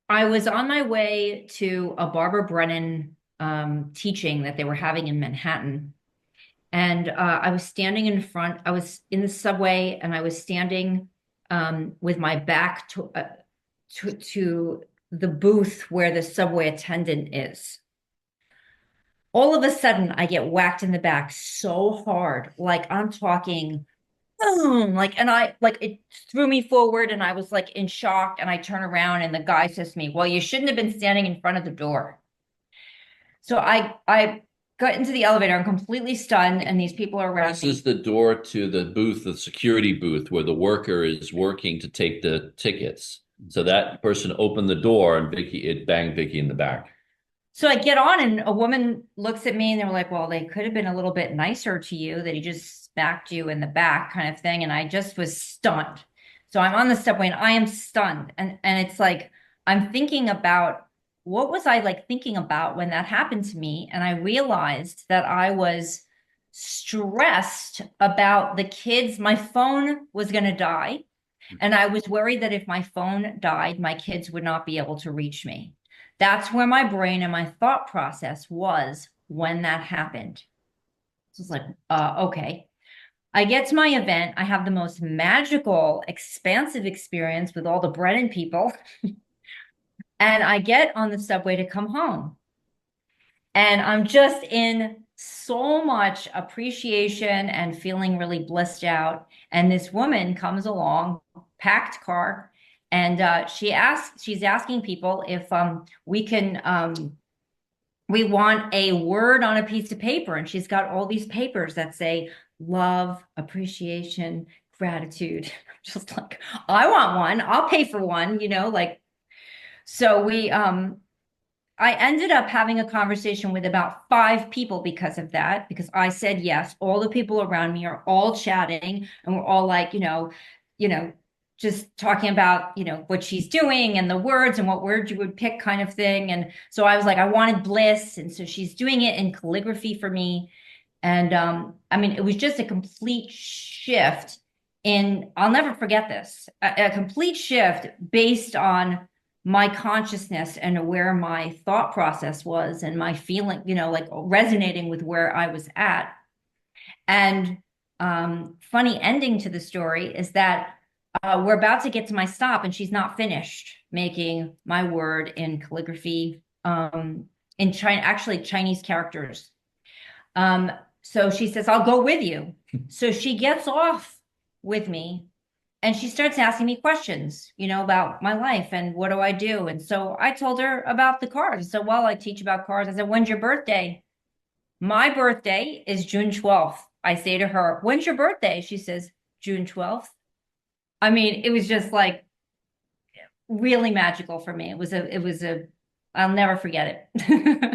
I was on my way to a Barbara Brennan teaching that they were having in Manhattan. And I was standing in front, I was in the subway and I was standing with my back to the booth where the subway attendant is. All of a sudden, I get whacked in the back so hard, like I'm talking boom, like, and I like it threw me forward and I was like in shock. And I turn around and the guy says to me, "Well, you shouldn't have been standing in front of the door." So I got into the elevator. I'm completely stunned, and these people are around This me. is the door to the booth, the security booth, where the worker is working to take the tickets. So that person opened the door and it banged Vicky in the back. So I get on, and a woman looks at me, and they're like, "Well, they could have been a little bit nicer to you, that he just smacked you in the back," kind of thing. And I just was stunned. So I'm on the subway, and I am stunned, and it's like I'm thinking about what was I like thinking about when that happened to me, and I realized that I was stressed about the kids. My phone was going to die, and I was worried that if my phone died, my kids would not be able to reach me. That's where my brain and my thought process was when that happened. So it's like, okay. I get to my event. I have the most magical, expansive experience with all the Brennan people. And I get on the subway to come home. And I'm just in so much appreciation and feeling really blissed out. And this woman comes along, packed car, and she's asking people if we want a word on a piece of paper. And she's got all these papers that say love, appreciation, gratitude. Just like, I want one. I'll pay for one, like so we I ended up having a conversation with about five people because of that, because I said yes. All the people around me are all chatting, and we're all like, you know, just talking about, what she's doing and the words and what words you would pick kind of thing. And so I was like, I wanted bliss. And so she's doing it in calligraphy for me. And I mean, it was just a complete shift I'll never forget this, a complete shift based on my consciousness and where my thought process was and my feeling, like resonating with where I was at. And funny ending to the story is that we're about to get to my stop, and she's not finished making my word in calligraphy, in China, actually Chinese characters. Um, so she says, "I'll go with you." So she gets off with me, and she starts asking me questions, about my life and what do I do. And so I told her about the cars. So, well, I teach about cars. I said, "When's your birthday?" My birthday is June 12th. I say to her, "When's your birthday?" She says, "June 12th." I mean, it was just like really magical for me. I'll never forget it.